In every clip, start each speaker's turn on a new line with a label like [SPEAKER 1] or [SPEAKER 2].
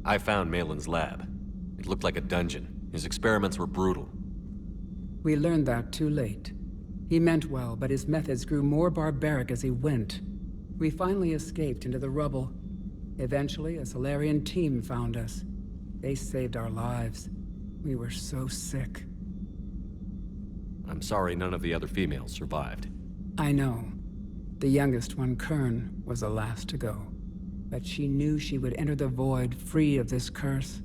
[SPEAKER 1] I found Malin's lab. It looked like a dungeon. His experiments were brutal.
[SPEAKER 2] We learned that too late. He meant well, but his methods grew more barbaric as he went. We finally escaped into the rubble. Eventually, a Solarian team found us. They saved our lives. We were so sick.
[SPEAKER 1] I'm sorry none of the other females survived.
[SPEAKER 2] I know. The youngest one, Kern, was the last to go. But she knew she would enter the void free of this curse,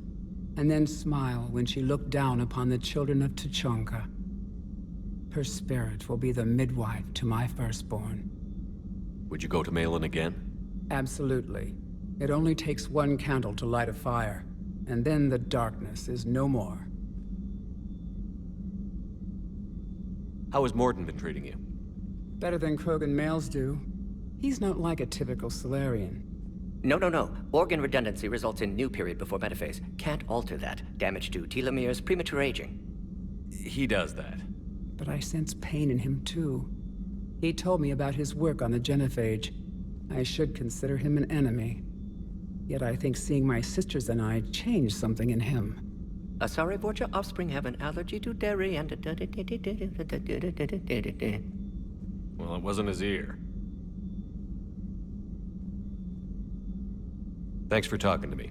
[SPEAKER 2] and then smile when she looked down upon the children of Tuchanka. Her spirit will be the midwife to my firstborn.
[SPEAKER 1] Would you go to Malin again?
[SPEAKER 2] Absolutely. It only takes one candle to light a fire, and then the darkness is no more.
[SPEAKER 1] How has Mordin been treating you?
[SPEAKER 2] Better than Krogan males do. He's not like a typical Solarian.
[SPEAKER 3] No. Organ redundancy results in new period before metaphase. Can't alter that. Damage to telomeres, premature aging.
[SPEAKER 1] He does that.
[SPEAKER 2] But I sense pain in him too. He told me about his work on the genophage. I should consider him an enemy. Yet I think seeing my sisters and I changed something in him.
[SPEAKER 3] Asari Vorcha offspring have an allergy to dairy and...
[SPEAKER 1] Well, it wasn't his ear. Thanks for talking to me.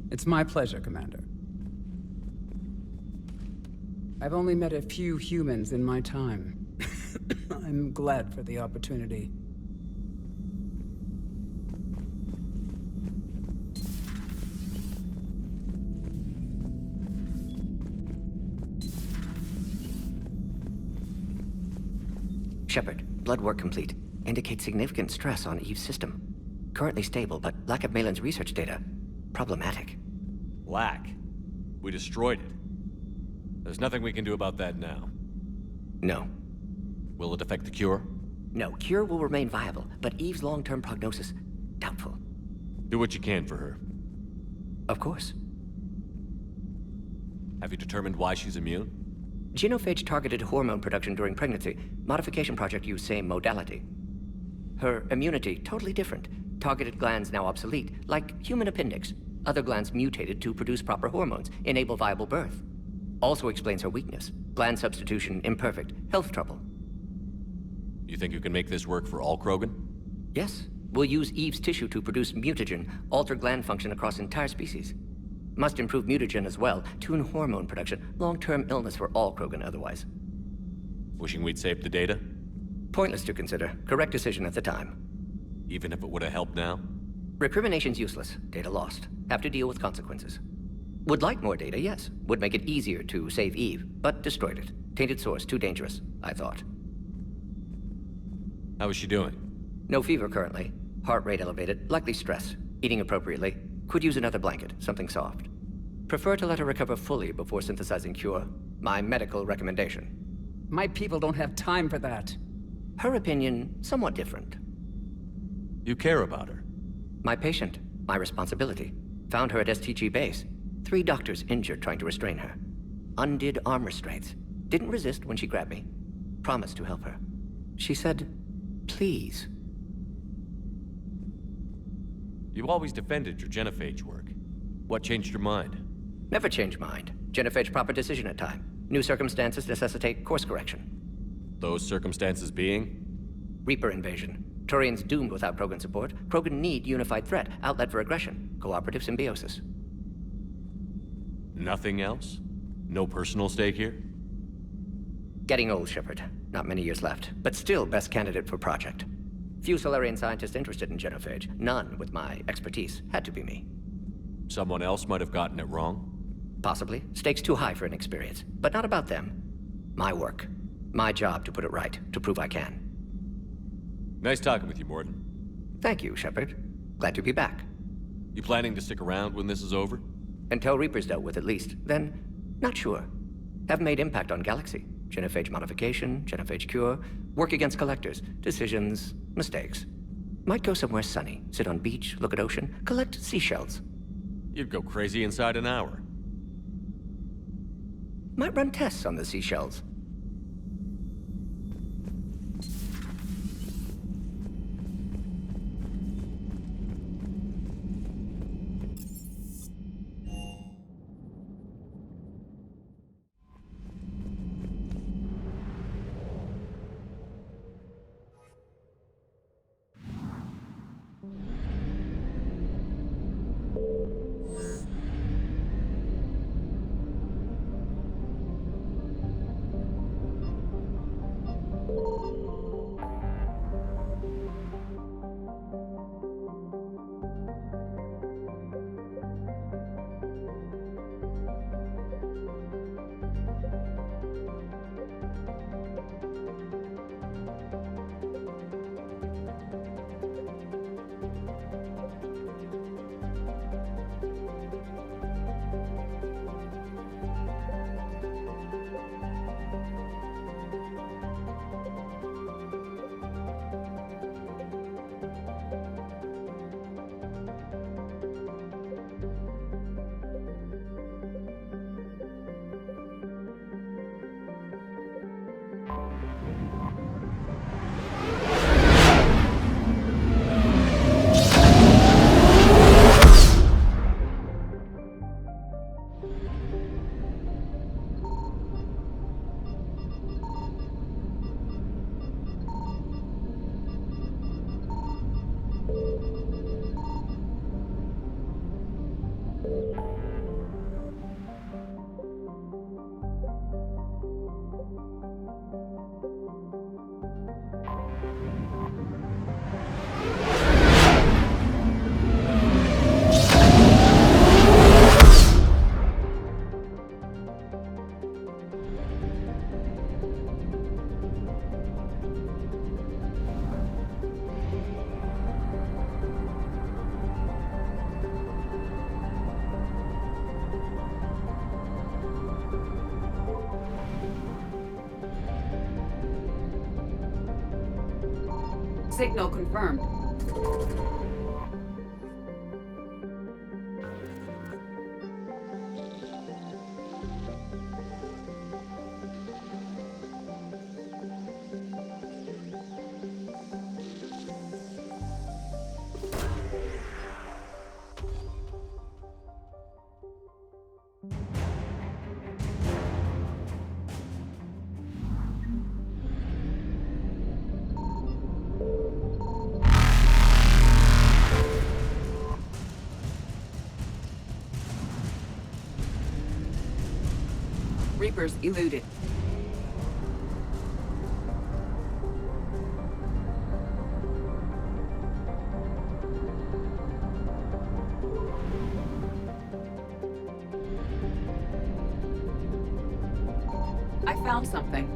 [SPEAKER 2] It's my pleasure, Commander. I've only met a few humans in my time. I'm glad for the opportunity.
[SPEAKER 3] Shepard, blood work complete. Indicates significant stress on Eve's system. Currently stable, but lack of Malin's research data. Problematic.
[SPEAKER 1] Lack. We destroyed it. There's nothing we can do about that now.
[SPEAKER 3] No.
[SPEAKER 1] Will it affect the cure?
[SPEAKER 3] No, cure will remain viable, but Eve's long-term prognosis, doubtful.
[SPEAKER 1] Do what you can for her.
[SPEAKER 3] Of course.
[SPEAKER 1] Have you determined why she's immune?
[SPEAKER 3] Genophage targeted hormone production during pregnancy. Modification project used same modality. Her immunity, totally different. Targeted glands now obsolete, like human appendix. Other glands mutated to produce proper hormones, enable viable birth. Also explains her weakness. Gland substitution imperfect, health trouble.
[SPEAKER 1] You think you can make this work for all Krogan?
[SPEAKER 3] Yes, we'll use Eve's tissue to produce mutagen, alter gland function across entire species. Must improve mutagen as well, tune hormone production, long-term illness for all Krogan otherwise.
[SPEAKER 1] Wishing we'd saved the data?
[SPEAKER 3] Pointless to consider. Correct decision at the time.
[SPEAKER 1] Even if it would have helped now?
[SPEAKER 3] Recrimination's useless. Data lost. Have to deal with consequences. Would like more data, yes. Would make it easier to save Eve, but destroyed it. Tainted source, too dangerous, I thought.
[SPEAKER 1] How is she doing?
[SPEAKER 3] No fever currently. Heart rate elevated, likely stress. Eating appropriately. Could use another blanket, something soft. Prefer to let her recover fully before synthesizing cure. My medical recommendation.
[SPEAKER 2] My people don't have time for that.
[SPEAKER 3] Her opinion, somewhat different.
[SPEAKER 1] You care about her.
[SPEAKER 3] My patient, my responsibility. Found her at STG base. 3 doctors injured trying to restrain her. Undid arm restraints. Didn't resist when she grabbed me. Promised to help her. She said, please.
[SPEAKER 1] You always defended your genophage work. What changed your mind?
[SPEAKER 3] Never change mind. Genophage proper decision at time. New circumstances necessitate course correction.
[SPEAKER 1] Those circumstances being?
[SPEAKER 3] Reaper invasion. Turians doomed without Krogan support. Krogan need unified threat, outlet for aggression. Cooperative symbiosis.
[SPEAKER 1] Nothing else? No personal stake here?
[SPEAKER 3] Getting old, Shepard. Not many years left, but still best candidate for project. Few Solarian scientists interested in genophage. None with my expertise. Had to be me.
[SPEAKER 1] Someone else might have gotten it wrong?
[SPEAKER 3] Possibly. Stakes too high for inexperience. But not about them. My work. My job to put it right, to prove I can.
[SPEAKER 1] Nice talking with you, Mordin.
[SPEAKER 3] Thank you, Shepard. Glad to be back.
[SPEAKER 1] You planning to stick around when this is over?
[SPEAKER 3] Until Reaper's dealt with at least. Then, not sure. Haven't made impact on Galaxy. Genophage modification, genophage cure, work against collectors, decisions, mistakes. Might go somewhere sunny, sit on beach, look at ocean, collect seashells.
[SPEAKER 1] You'd go crazy inside an hour.
[SPEAKER 3] Might run tests on the seashells.
[SPEAKER 2] Signal confirmed. Reapers eluded. I found something.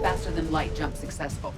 [SPEAKER 2] Faster than light jump successful.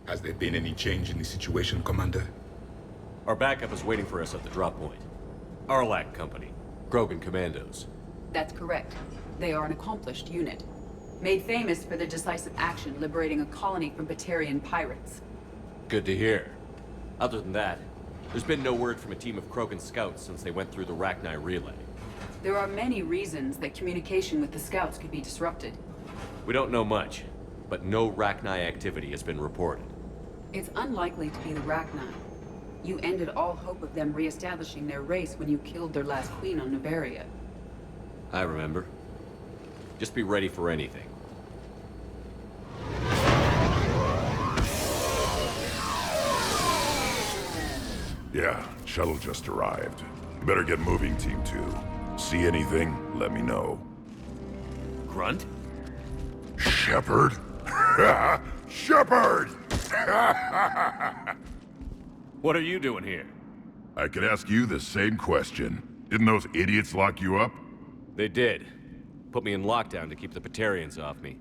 [SPEAKER 4] Has there been any change in the situation, Commander?
[SPEAKER 1] Our backup is waiting for us at the drop point. Arlac Company. Krogan Commandos.
[SPEAKER 2] That's correct. They are an accomplished unit. Made famous for their decisive action liberating a colony from Batarian pirates.
[SPEAKER 1] Good to hear. Other than that, there's been no word from a team of Krogan scouts since they went through the Rachni relay.
[SPEAKER 2] There are many reasons that communication with the scouts could be disrupted.
[SPEAKER 1] We don't know much, but no Rachni activity has been reported.
[SPEAKER 2] It's unlikely to be the Rachni. You ended all hope of them re-establishing their race when you killed their last queen on Noveria.
[SPEAKER 1] I remember. Just be ready for anything.
[SPEAKER 5] Yeah, shuttle just arrived. You better get moving, Team 2. See anything, let me know.
[SPEAKER 1] Grunt?
[SPEAKER 5] Shepard? Shepard!
[SPEAKER 1] What are you doing here?
[SPEAKER 5] I could ask you the same question. Didn't those idiots lock you up?
[SPEAKER 1] They did. Put me in lockdown to keep the Batarians off me.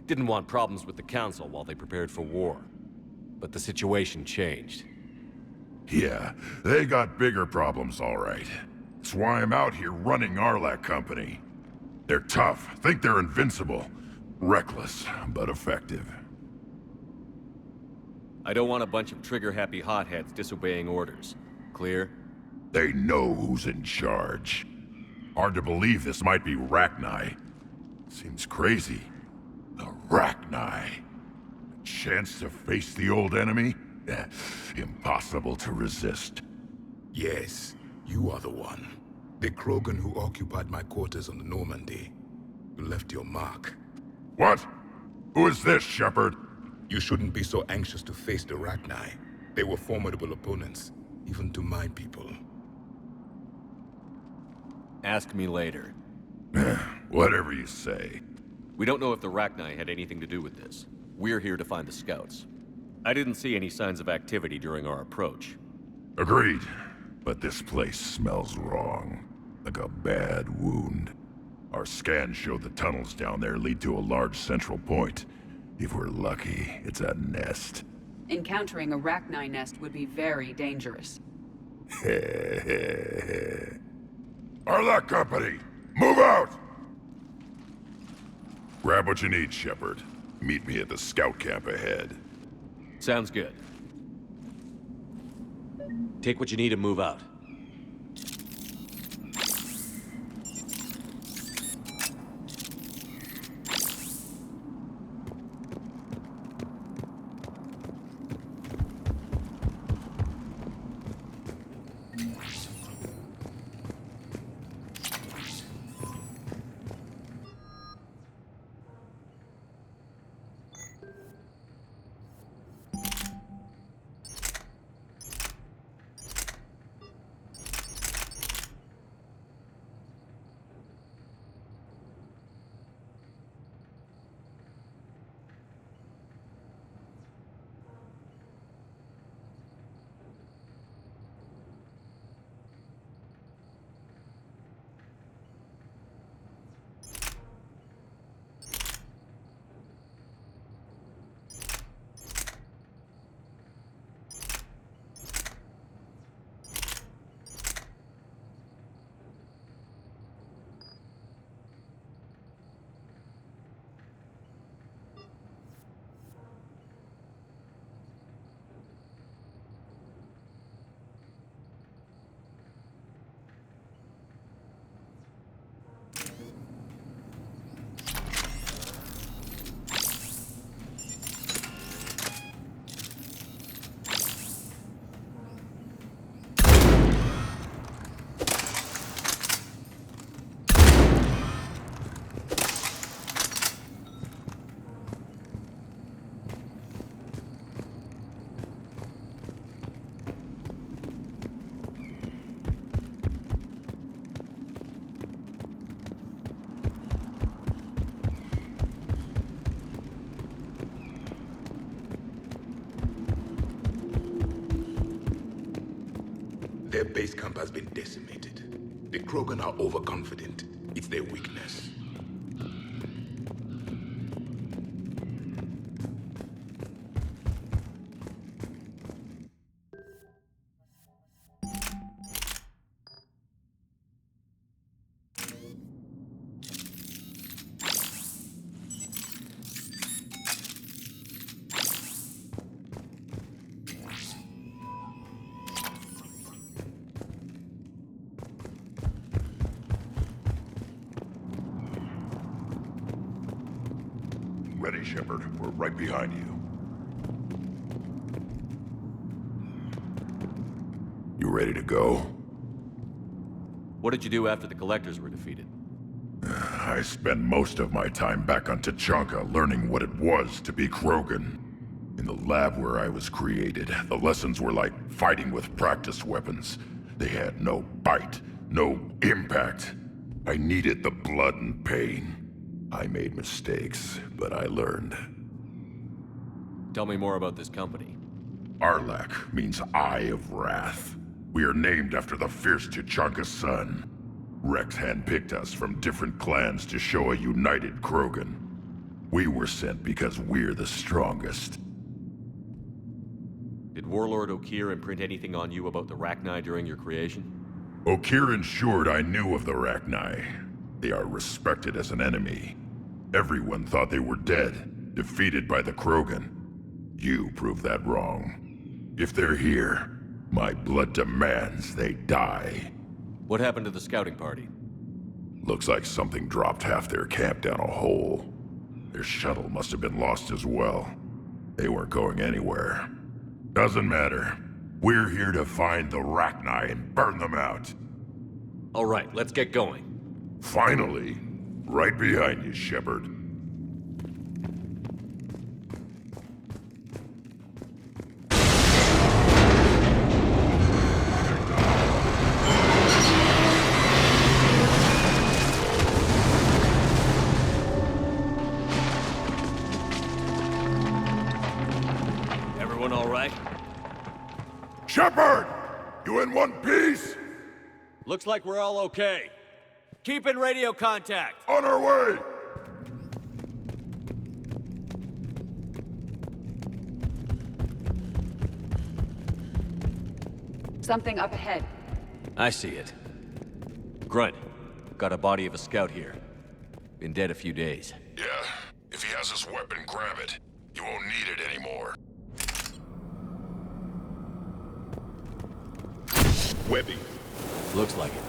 [SPEAKER 1] Didn't want problems with the Council while they prepared for war. But the situation changed.
[SPEAKER 5] Yeah, they got bigger problems, all right. That's why I'm out here running Arlac Company. They're tough, think they're invincible. Reckless, but effective.
[SPEAKER 1] I don't want a bunch of trigger-happy hotheads disobeying orders. Clear?
[SPEAKER 5] They know who's in charge. Hard to believe this might be Rachni. Seems crazy. The Rachni. Chance to face the old enemy? Impossible to resist.
[SPEAKER 4] Yes, you are the one. The Krogan who occupied my quarters on the Normandy. You left your mark.
[SPEAKER 5] What? Who is this, Shepard?
[SPEAKER 4] You shouldn't be so anxious to face the Rachni. They were formidable opponents, even to my people.
[SPEAKER 1] Ask me later.
[SPEAKER 5] Whatever you say.
[SPEAKER 1] We don't know if the Rachni had anything to do with this. We're here to find the scouts. I didn't see any signs of activity during our approach.
[SPEAKER 5] Agreed. But this place smells wrong. Like a bad wound. Our scans show the tunnels down there lead to a large central point. If we're lucky, it's a nest.
[SPEAKER 6] Encountering a Rachni nest would be very dangerous.
[SPEAKER 5] Arlac Company! Move out! Grab what you need, Shepard. Meet me at the scout camp ahead.
[SPEAKER 1] Sounds good. Take what you need and move out.
[SPEAKER 4] Their base camp has been decimated. The Krogan are overconfident. It's their weakness.
[SPEAKER 5] Ready, Shepard. We're right behind you. You ready to go?
[SPEAKER 1] What did you do after the Collectors were defeated?
[SPEAKER 5] I spent most of my time back on Tuchanka learning what it was to be Krogan. In the lab where I was created, the lessons were like fighting with practice weapons. They had no bite, no impact. I needed the blood and pain. I made mistakes, but I learned.
[SPEAKER 1] Tell me more about this company.
[SPEAKER 5] Arlak means Eye of Wrath. We are named after the fierce Tuchanka sun. Rex handpicked us from different clans to show a united Krogan. We were sent because we're the strongest.
[SPEAKER 1] Did Warlord Okeer imprint anything on you about the Rachni during your creation?
[SPEAKER 5] Okeer ensured I knew of the Rachni. They are respected as an enemy. Everyone thought they were dead, defeated by the Krogan. You proved that wrong. If they're here, my blood demands they die.
[SPEAKER 1] What happened to the scouting party?
[SPEAKER 5] Looks like something dropped half their camp down a hole. Their shuttle must have been lost as well. They weren't going anywhere. Doesn't matter. We're here to find the Rachni and burn them out.
[SPEAKER 1] All right, let's get going.
[SPEAKER 5] Finally. Right behind you, Shepard.
[SPEAKER 1] Everyone all right?
[SPEAKER 5] Shepard! You in one piece?
[SPEAKER 1] Looks like we're all okay. Keep in radio contact.
[SPEAKER 5] On our way!
[SPEAKER 6] Something up ahead.
[SPEAKER 1] I see it. Grunt, got a body of a scout here. Been dead a few days.
[SPEAKER 5] Yeah. If he has his weapon, grab it. You won't need it anymore.
[SPEAKER 4] Webby.
[SPEAKER 1] Looks like it.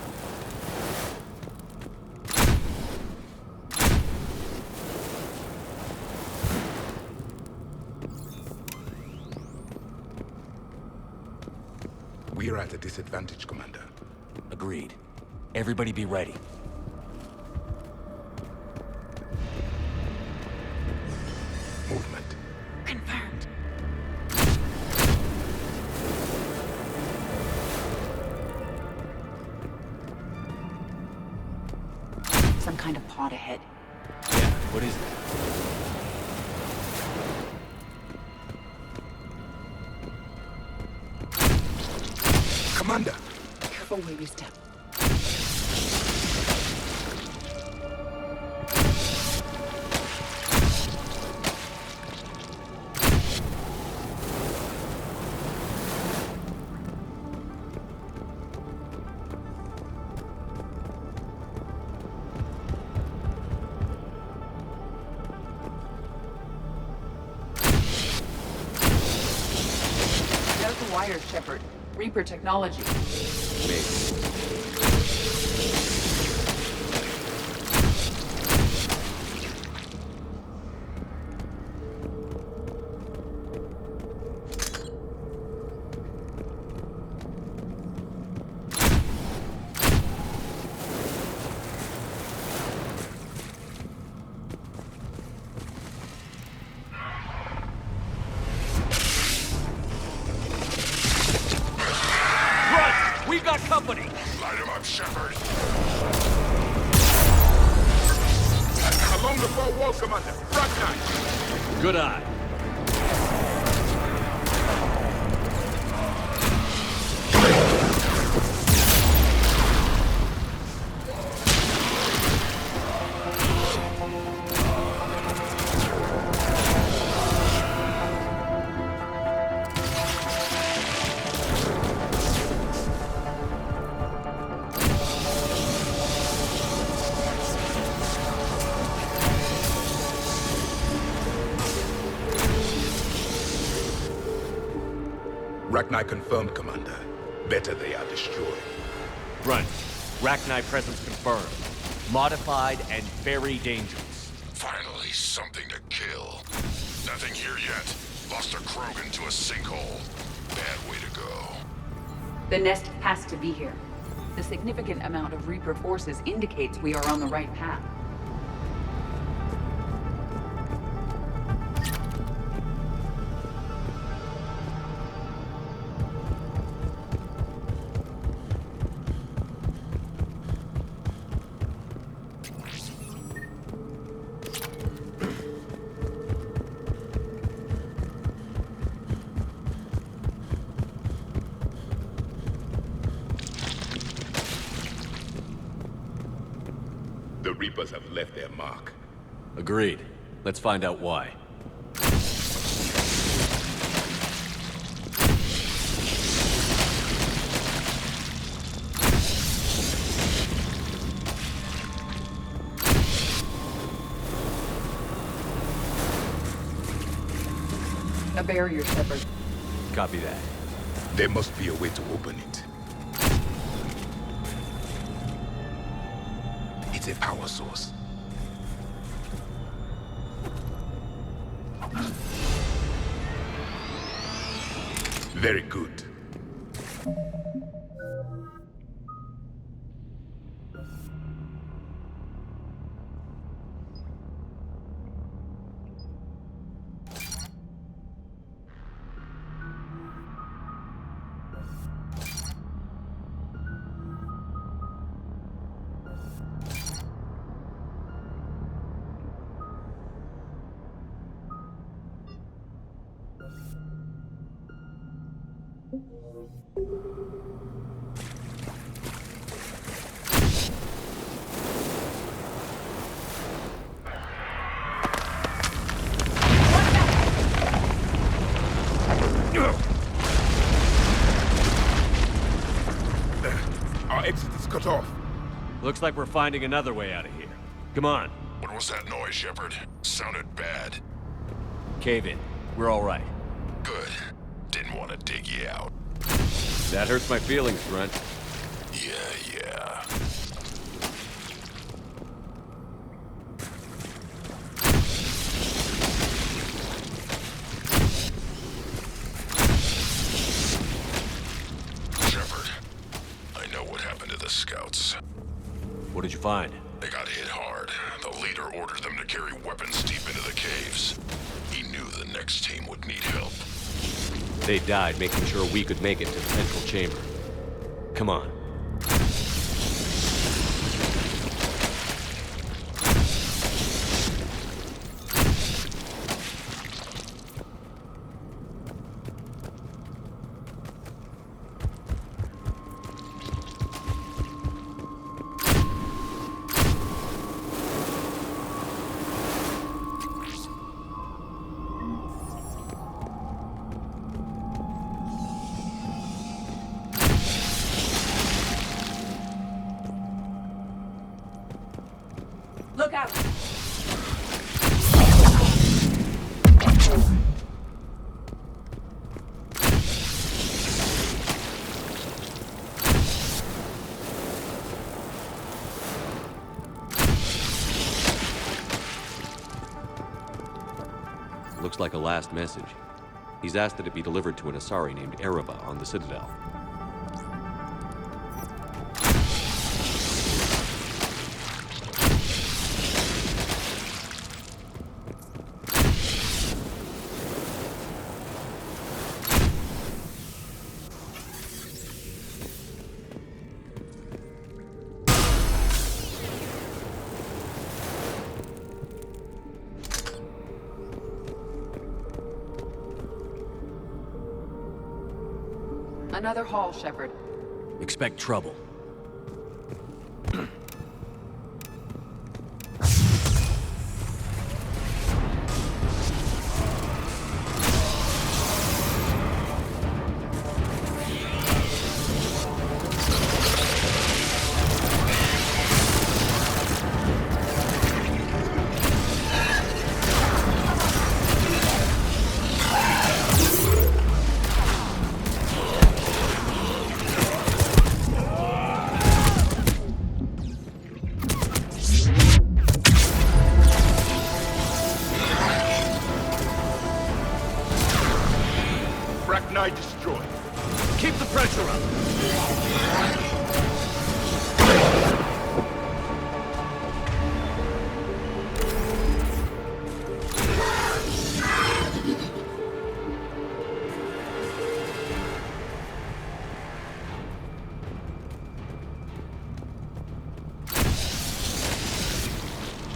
[SPEAKER 4] We're at a disadvantage, Commander.
[SPEAKER 1] Agreed. Everybody be ready.
[SPEAKER 4] Movement.
[SPEAKER 6] Confirmed. Some kind of pod ahead.
[SPEAKER 1] Yeah, what is that?
[SPEAKER 4] Commander!
[SPEAKER 6] Careful where you step. There's the wire, Shepard. Reaper technology.
[SPEAKER 1] We got company!
[SPEAKER 5] Light him up, Shepard!
[SPEAKER 4] Along the far wall, Commander. Rachni!
[SPEAKER 1] Good eye.
[SPEAKER 4] Rachni confirmed, Commander. Better they are destroyed.
[SPEAKER 1] Grunt, Rachni presence confirmed. Modified and very dangerous.
[SPEAKER 5] Finally, something to kill. Nothing here yet. Lost a Krogan to a sinkhole. Bad way to go.
[SPEAKER 6] The nest has to be here. The significant amount of Reaper forces indicates we are on the right path.
[SPEAKER 4] The Reapers have left their mark.
[SPEAKER 1] Agreed. Let's find out why.
[SPEAKER 6] A barrier, Shepard.
[SPEAKER 1] Copy that.
[SPEAKER 4] There must be a way to open it. It's a power source. Very good. Our exit is cut off.
[SPEAKER 1] Looks like we're finding another way out of here. Come on,
[SPEAKER 5] What was that noise, Shepard? Sounded bad.
[SPEAKER 1] cave in. We're all right.
[SPEAKER 5] Good. Didn't want to dig you out.
[SPEAKER 1] That hurts my feelings, Grunt.
[SPEAKER 5] Yeah. Shepard, I know what happened to the scouts.
[SPEAKER 1] What did you find?
[SPEAKER 5] They got hit hard. The leader ordered them to carry weapons deep into the caves. He knew the next team would need help.
[SPEAKER 1] They died making sure we could make it to the central chamber. Come on.
[SPEAKER 6] Look out!
[SPEAKER 1] Looks like a last message. He's asked that it be delivered to an Asari named Ereba on the Citadel.
[SPEAKER 6] Another hall, Shepard.
[SPEAKER 1] Expect trouble.
[SPEAKER 4] Bracknide destroyed.
[SPEAKER 1] Keep the pressure up!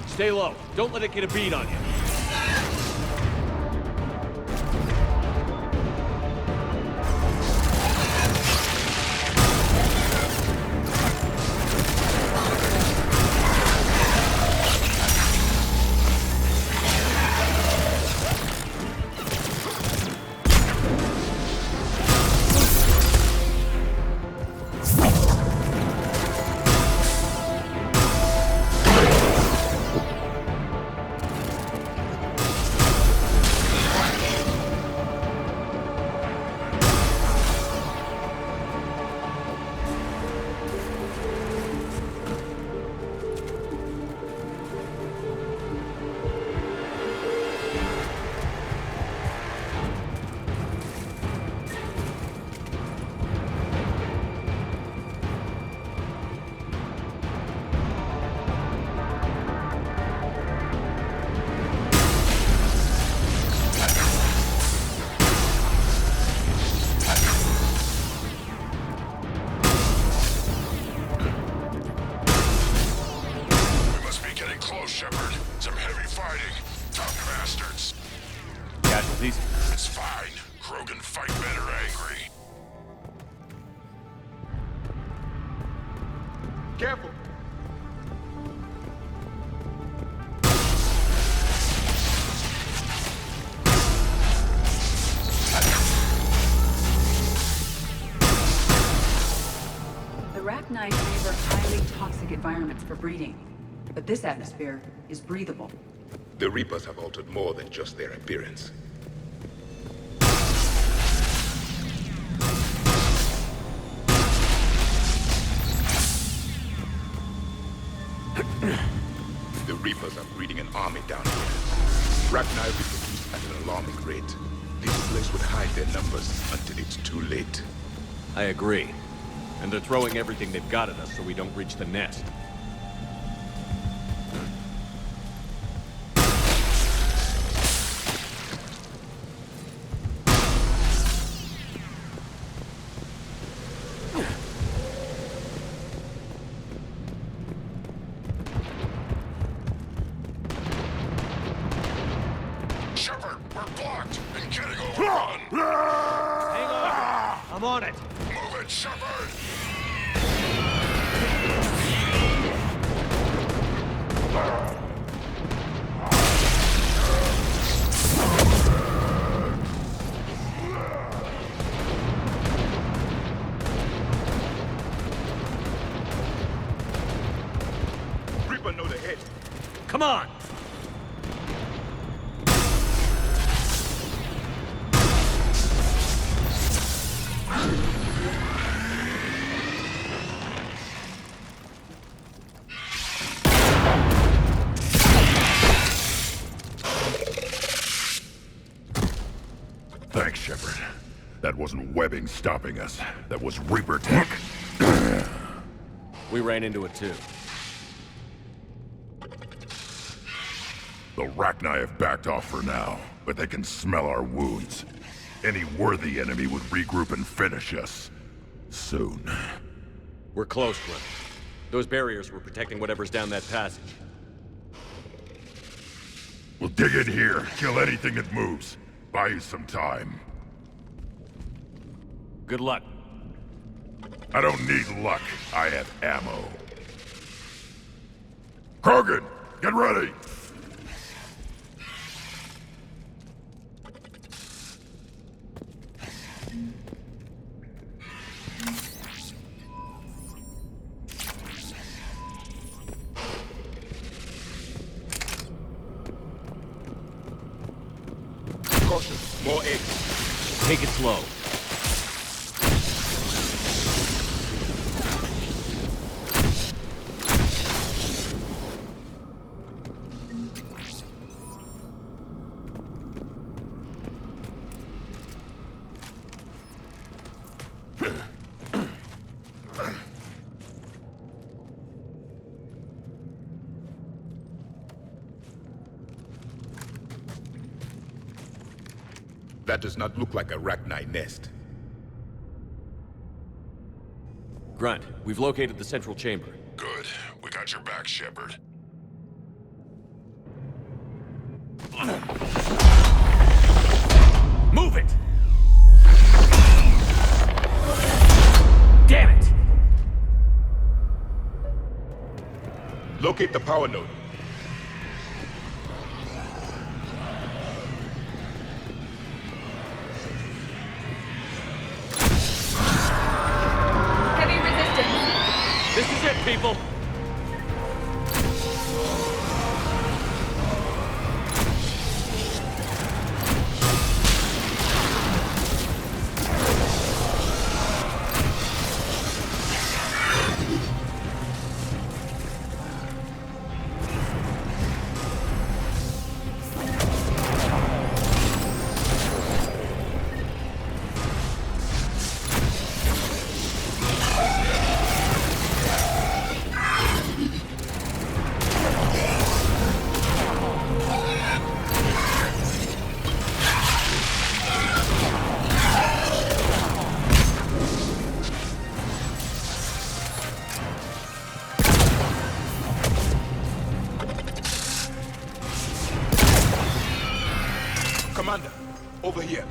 [SPEAKER 1] Stay low. Don't let it get a bead on you.
[SPEAKER 6] Arachni favor highly toxic environments for breeding, but this atmosphere is breathable.
[SPEAKER 4] The Reapers have altered more than just their appearance. The Reapers are breeding an army down here. Rachni reproduce at an alarming rate. This place would hide their numbers until it's too late.
[SPEAKER 1] I agree. And they're throwing everything they've got at us so we don't reach the nest.
[SPEAKER 5] Shepard, we're blocked and getting overrun!
[SPEAKER 1] Hang on! I'm on it!
[SPEAKER 5] Move it, Shepard!
[SPEAKER 4] Reaper know the head.
[SPEAKER 1] Come on!
[SPEAKER 5] Thanks, Shepard. That wasn't webbing stopping us. That was Reaper tech.
[SPEAKER 1] We ran into it too.
[SPEAKER 5] The Rachni have backed off for now, but they can smell our wounds. Any worthy enemy would regroup and finish us. Soon.
[SPEAKER 1] We're close, Glenn. Those barriers were protecting whatever's down that passage.
[SPEAKER 5] We'll dig in here, kill anything that moves. Buy you some time.
[SPEAKER 1] Good luck.
[SPEAKER 5] I don't need luck. I have ammo. Krogan, get ready!
[SPEAKER 4] Caution, more eggs.
[SPEAKER 1] Take it slow.
[SPEAKER 4] That does not look like a Rachni nest.
[SPEAKER 1] Grunt, we've located the central chamber.
[SPEAKER 5] Good. We got your back, Shepard.
[SPEAKER 1] Move it! Damn it!
[SPEAKER 4] Locate the power node.
[SPEAKER 6] Heavy resistance.
[SPEAKER 1] This is it, people!
[SPEAKER 4] Commander, over here.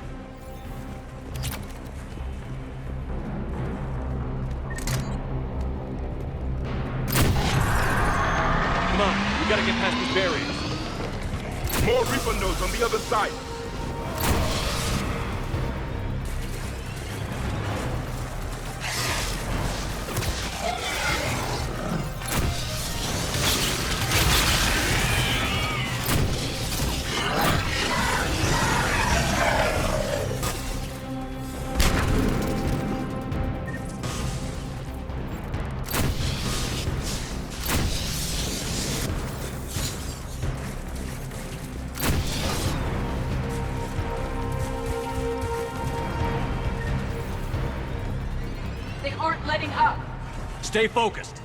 [SPEAKER 1] Come on, we gotta get past these barriers.
[SPEAKER 4] More Reaper nodes on the other side.
[SPEAKER 6] aren't letting up.
[SPEAKER 1] Stay focused.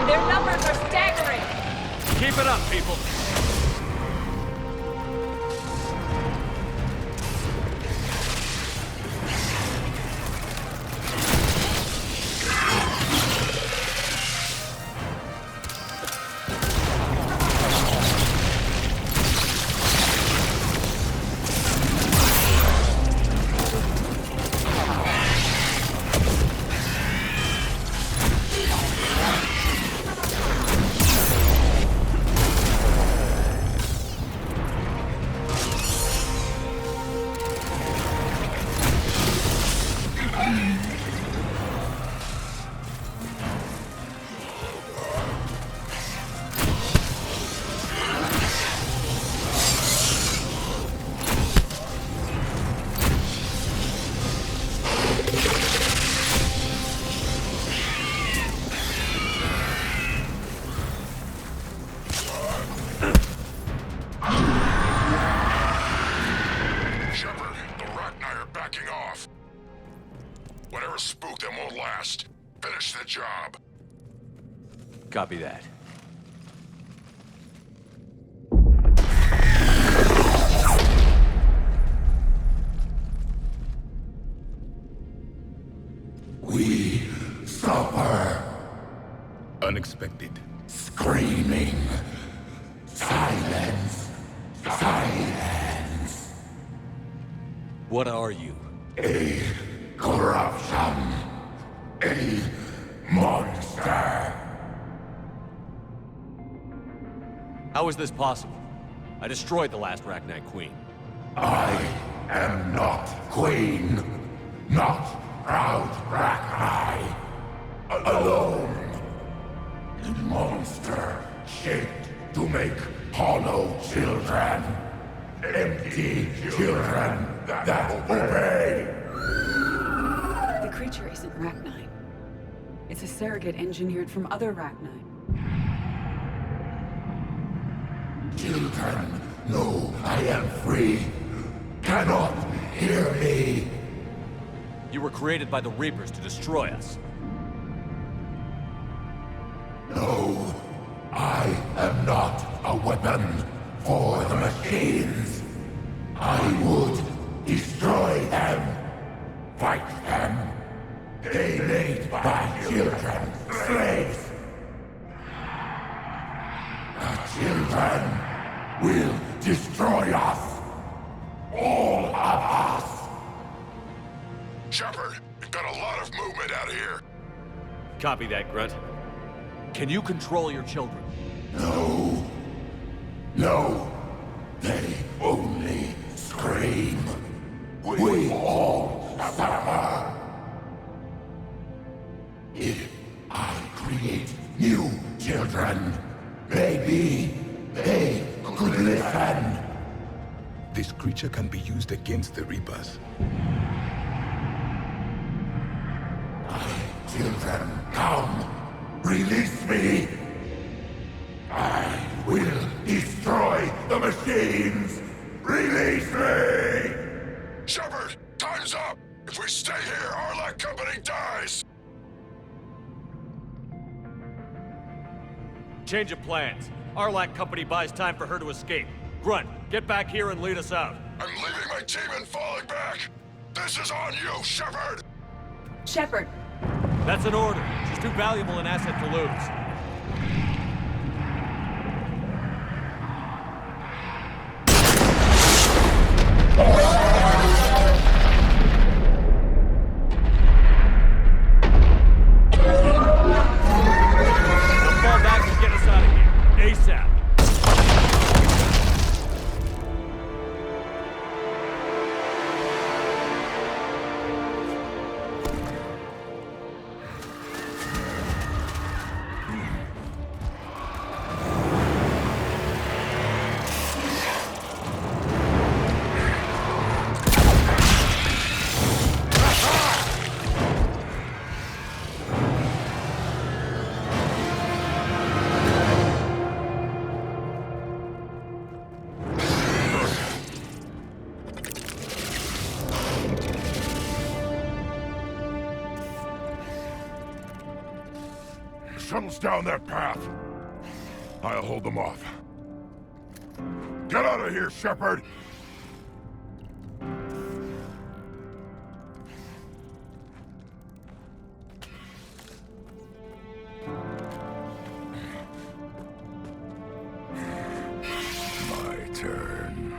[SPEAKER 6] Their numbers are staggering.
[SPEAKER 1] Keep it up, people.
[SPEAKER 5] Shepard, the Rachni are backing off. Whatever spooked them won't last. Finish the job.
[SPEAKER 1] Copy that.
[SPEAKER 5] We suffer.
[SPEAKER 4] Unexpected.
[SPEAKER 5] Screaming. Silence. Silence.
[SPEAKER 1] What are you?
[SPEAKER 5] A corruption. A monster.
[SPEAKER 1] How is this possible? I destroyed the last Rachni Queen.
[SPEAKER 5] I am not Queen. Not proud Rachni. Alone. A monster shaped to make hollow children. Empty children that obey.
[SPEAKER 6] The creature isn't Rachni. It's a surrogate engineered from other Rachni.
[SPEAKER 5] Children know I am free. Cannot hear me.
[SPEAKER 1] You were created by the Reapers to destroy us.
[SPEAKER 5] No, I am not a weapon for the machines. I would destroy them, fight them. They made my children slaves. The children will destroy us. All of us. Shepard, we've got a lot of movement out here.
[SPEAKER 1] Copy that, Grunt. Can you control your children?
[SPEAKER 5] No. No. They only scream. We all suffer. If I create new children, maybe they could listen.
[SPEAKER 4] This creature can be used against the Reapers.
[SPEAKER 5] My children, come. Release me. I will destroy the machines. Release me. Shepard, time's up. If we stay here, Arlac Company dies.
[SPEAKER 1] Change of plans. Arlac Company buys time for her to escape. Grunt, get back here and lead us out.
[SPEAKER 5] I'm leaving my team and falling back. This is on you, Shepard.
[SPEAKER 6] Shepard,
[SPEAKER 1] That's an order. She's too valuable an asset to lose. ASAP!
[SPEAKER 5] Shuttle's down that path. I'll hold them off. Get out of here, Shepard! My turn.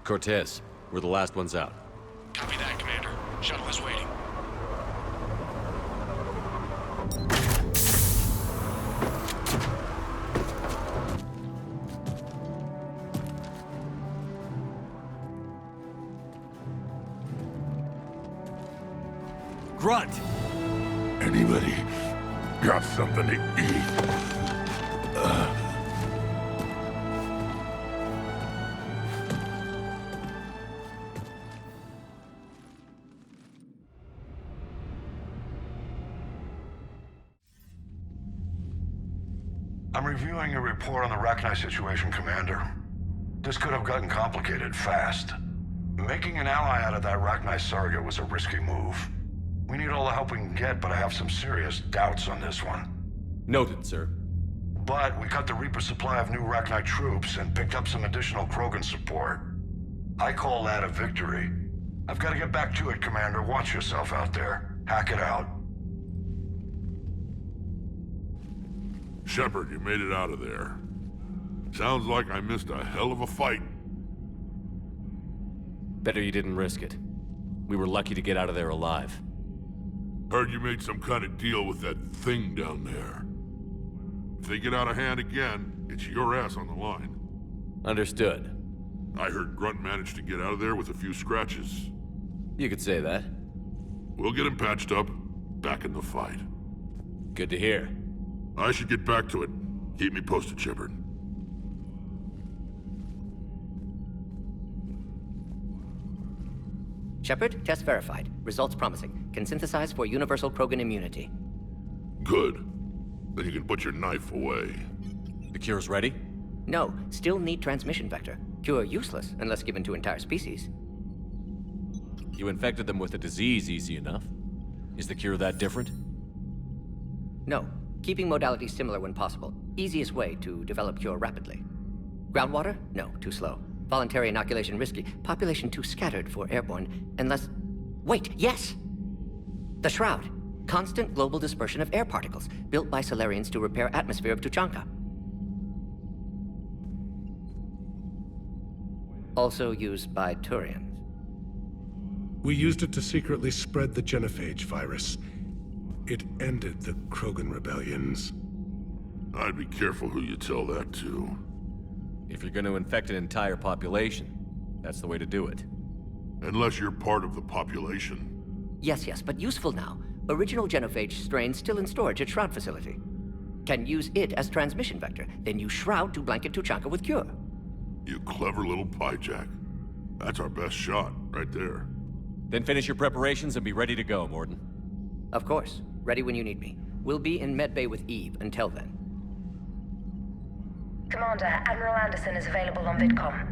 [SPEAKER 1] Cortez, we're the last ones out.
[SPEAKER 7] Copy that, Commander. Shuttle is waiting.
[SPEAKER 1] Grunt!
[SPEAKER 5] Anybody got something to eat?
[SPEAKER 8] I'm reviewing your report on the Rachni situation, Commander. This could have gotten complicated fast. Making an ally out of that Rachni surrogate was a risky move. We need all the help we can get, but I have some serious doubts on this one.
[SPEAKER 1] Noted, sir.
[SPEAKER 8] But we cut the Reaper supply of new Rachni troops and picked up some additional Krogan support. I call that a victory. I've got to get back to it, Commander. Watch yourself out there. Hack it out.
[SPEAKER 9] Shepard, you made it out of there. Sounds like I missed a hell of a fight.
[SPEAKER 1] Better you didn't risk it. We were lucky to get out of there alive.
[SPEAKER 9] Heard you made some kind of deal with that thing down there. If they get out of hand again, it's your ass on the line.
[SPEAKER 1] Understood.
[SPEAKER 9] I heard Grunt managed to get out of there with a few scratches.
[SPEAKER 1] You could say that.
[SPEAKER 9] We'll get him patched up, back in the fight.
[SPEAKER 1] Good to hear.
[SPEAKER 9] I should get back to it. Keep me posted, Shepard.
[SPEAKER 3] Shepard, test verified. Results promising. Can synthesize for universal Krogan immunity.
[SPEAKER 9] Good. Then you can put your knife away.
[SPEAKER 1] The cure's ready?
[SPEAKER 3] No, still need transmission vector. Cure useless unless given to entire species.
[SPEAKER 1] You infected them with a disease easy enough. Is the cure that different?
[SPEAKER 3] No. Keeping modalities similar when possible. Easiest way to develop cure rapidly. Groundwater? No, too slow. Voluntary inoculation risky. Population too scattered for airborne, unless... Wait, yes! The Shroud. Constant global dispersion of air particles, built by Solarians to repair atmosphere of Tuchanka. Also used by Turians.
[SPEAKER 10] We used it to secretly spread the genophage virus. It ended the Krogan rebellions.
[SPEAKER 9] I'd be careful who you tell that to.
[SPEAKER 1] If you're going to infect an entire population, that's the way to do it.
[SPEAKER 9] Unless you're part of the population.
[SPEAKER 3] Yes, but useful now. Original genophage strain still in storage at Shroud facility. Can use it as transmission vector, then use Shroud to blanket Tuchanka with cure.
[SPEAKER 9] You clever little pyjak. That's our best shot, right there.
[SPEAKER 1] Then finish your preparations and be ready to go, Mordin.
[SPEAKER 3] Of course. Ready when you need me. We'll be in medbay with Eve until then.
[SPEAKER 11] Commander, Admiral Anderson is available on VidCom.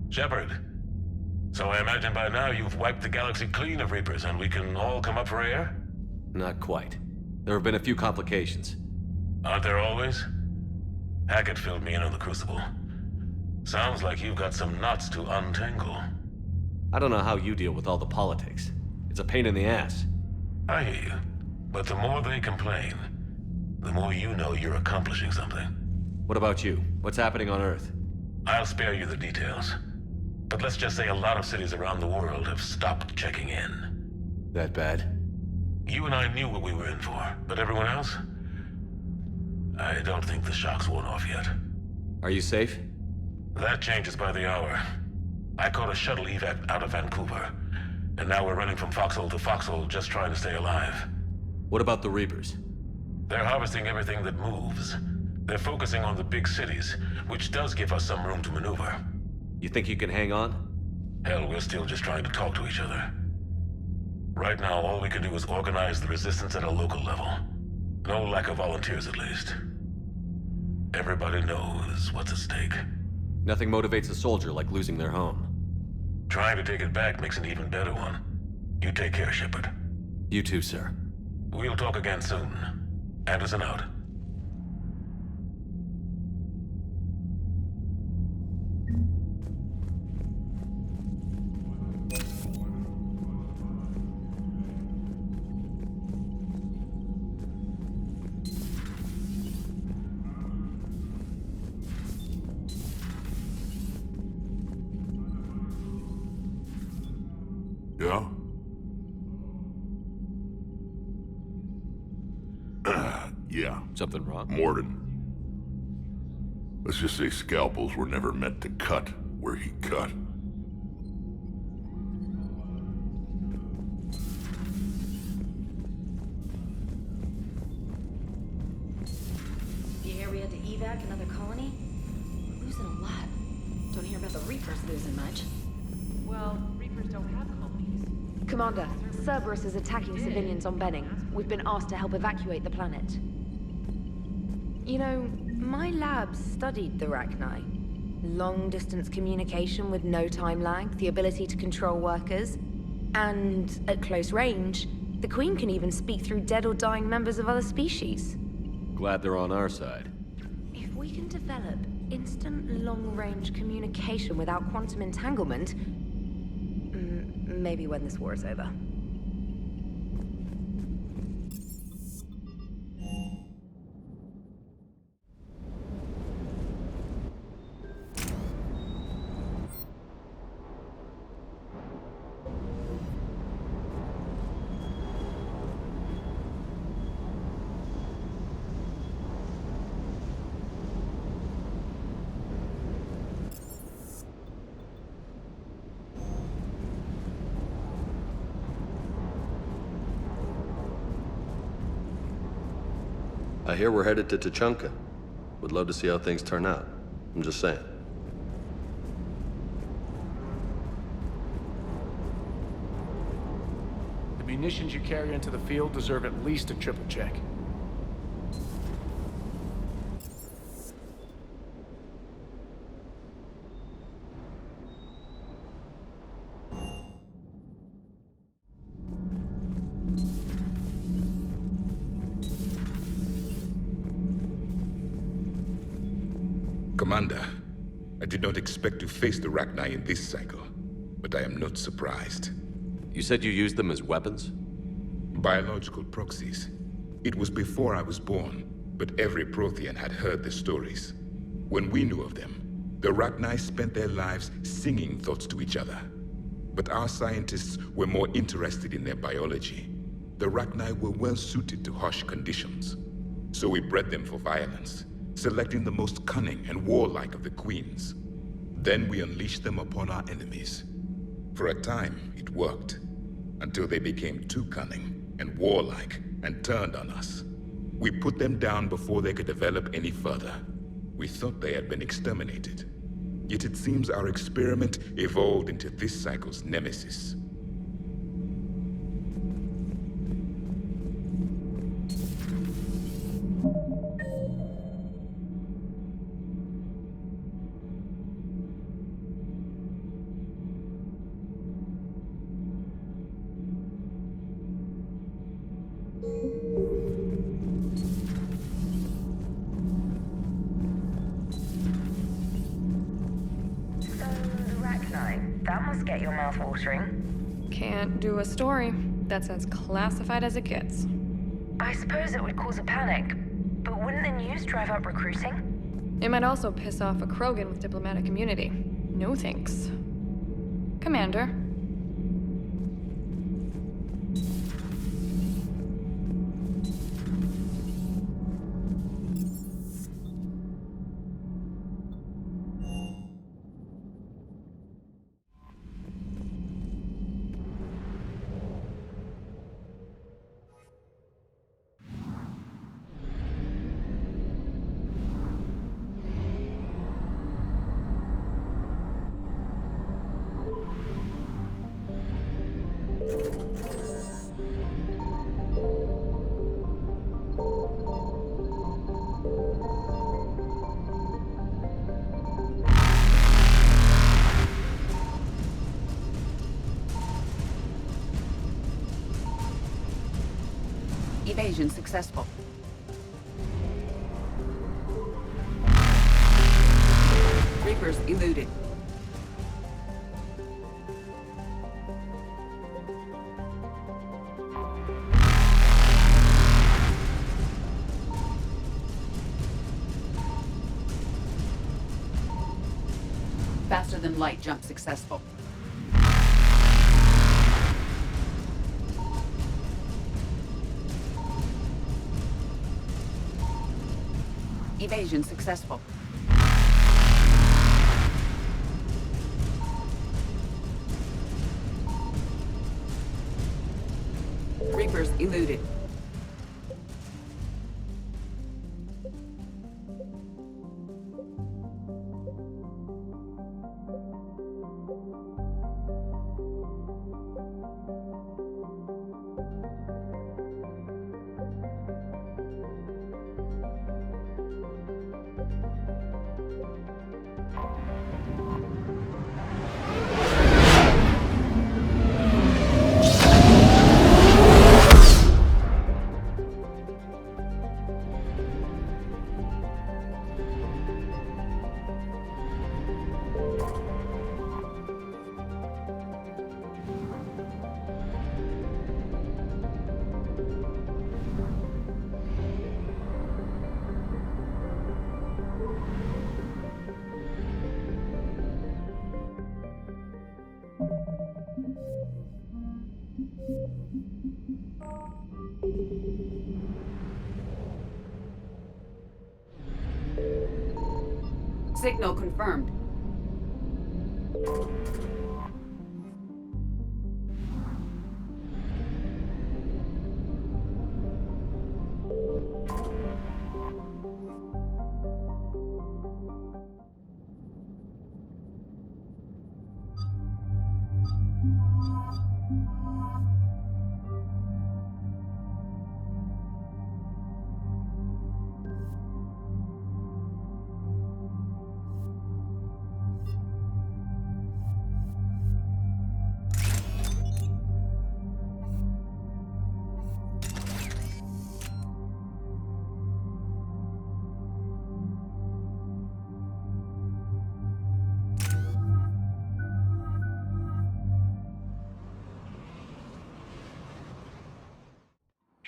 [SPEAKER 12] Shepard. So I imagine by now you've wiped the galaxy clean of Reapers and we can all come up for air?
[SPEAKER 1] Not quite. There have been a few complications.
[SPEAKER 12] Aren't there always? Hackett filled me in on the Crucible. Sounds like you've got some knots to untangle.
[SPEAKER 1] I don't know how you deal with all the politics. It's a pain in the ass.
[SPEAKER 12] I hear you. But the more they complain, the more you know you're accomplishing something.
[SPEAKER 1] What about you? What's happening on Earth?
[SPEAKER 12] I'll spare you the details. But let's just say a lot of cities around the world have stopped checking in.
[SPEAKER 1] That bad?
[SPEAKER 12] You and I knew what we were in for, but everyone else? I don't think the shock's worn off yet.
[SPEAKER 1] Are you safe?
[SPEAKER 12] That changes by the hour. I caught a shuttle evac out of Vancouver, and now we're running from foxhole to foxhole just trying to stay alive.
[SPEAKER 1] What about the Reapers?
[SPEAKER 12] They're harvesting everything that moves. They're focusing on the big cities, which does give us some room to maneuver.
[SPEAKER 1] You think you can hang on?
[SPEAKER 12] Hell, we're still just trying to talk to each other. Right now, all we can do is organize the resistance at a local level. No lack of volunteers, at least. Everybody knows what's at stake.
[SPEAKER 1] Nothing motivates a soldier like losing their home.
[SPEAKER 12] Trying to take it back makes an even better one. You take care, Shepard.
[SPEAKER 1] You too, sir.
[SPEAKER 12] We'll talk again soon. Anderson out.
[SPEAKER 9] Yeah? Yeah.
[SPEAKER 1] Something wrong?
[SPEAKER 9] Mordin. Let's just say scalpels were never meant to cut where he cut.
[SPEAKER 13] You hear we had to evac another colony? We're losing a lot. Don't hear about the Reapers losing much.
[SPEAKER 6] Well, Reapers don't have colonies.
[SPEAKER 11] Commander, Cerberus is attacking civilians on Benning. We've been asked to help evacuate the planet. You know, my lab studied the Rachni. Long-distance communication with no time lag, the ability to control workers, and at close range, the Queen can even speak through dead or dying members of other species.
[SPEAKER 1] Glad they're on our side.
[SPEAKER 11] If we can develop instant long-range communication without quantum entanglement, maybe when this war is over.
[SPEAKER 14] I hear we're headed to Tuchanka. Would love to see how things turn out. I'm just saying.
[SPEAKER 15] The munitions you carry into the field deserve at least a triple check.
[SPEAKER 4] Commander, I did not expect to face the Rachni in this cycle, but I am not surprised.
[SPEAKER 1] You said you used them as weapons?
[SPEAKER 4] Biological proxies. It was before I was born, but every Prothean had heard the stories. When we knew of them, the Rachni spent their lives singing thoughts to each other. But our scientists were more interested in their biology. The Rachni were well suited to harsh conditions. So we bred them for violence. selecting the most cunning and warlike of the queens. Then we unleashed them upon our enemies. For a time, it worked, until they became too cunning and warlike and turned on us. We put them down before they could develop any further. We thought they had been exterminated. Yet it seems our experiment evolved into this cycle's nemesis.
[SPEAKER 11] That must get your mouth watering. Can't do a story. That's as classified as it gets. I suppose it would cause a panic, but wouldn't the news drive up recruiting? It might also piss off a Krogan with diplomatic immunity. No thanks. Commander.
[SPEAKER 6] Evasion successful. Reapers eluded. Faster than light jump successful. Evasion successful. Reapers eluded. Signal confirmed.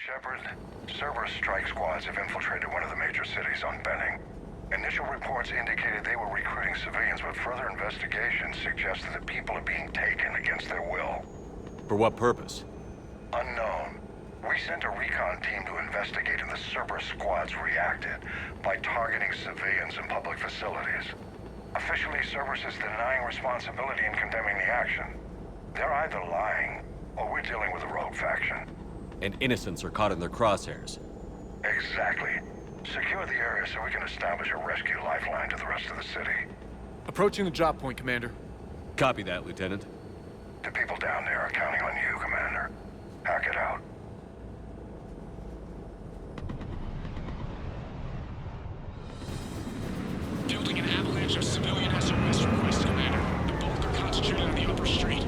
[SPEAKER 8] Shepard, Cerberus strike squads have infiltrated one of the major cities on Benning. Initial reports indicated they were recruiting civilians, but further investigation suggested that people are being taken against their will.
[SPEAKER 1] For what purpose?
[SPEAKER 8] Unknown. We sent a recon team to investigate, and the Cerberus squads reacted by targeting civilians and public facilities. Officially, Cerberus is denying responsibility and condemning the action. They're either lying, or we're dealing with a rogue faction.
[SPEAKER 1] And innocents are caught in their crosshairs.
[SPEAKER 8] Exactly. Secure the area so we can establish a rescue lifeline to the rest of the city.
[SPEAKER 15] Approaching the drop point, Commander.
[SPEAKER 1] Copy that, Lieutenant.
[SPEAKER 8] The people down there are counting on you, Commander. Hack it out.
[SPEAKER 7] Fielding an avalanche of civilian SOS requests, Commander. The bulk are concentrated on the upper street.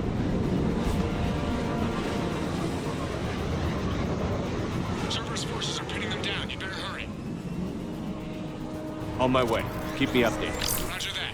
[SPEAKER 7] Cerberus forces are pinning them down. You better hurry.
[SPEAKER 1] On my way. Keep me updated.
[SPEAKER 7] Roger that.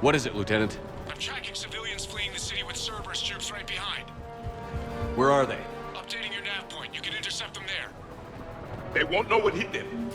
[SPEAKER 1] What is it, Lieutenant?
[SPEAKER 7] I'm tracking civilians fleeing the city with Cerberus troops right behind.
[SPEAKER 1] Where are they?
[SPEAKER 7] Updating your nav point. You can intercept them there.
[SPEAKER 4] They won't know what hit them.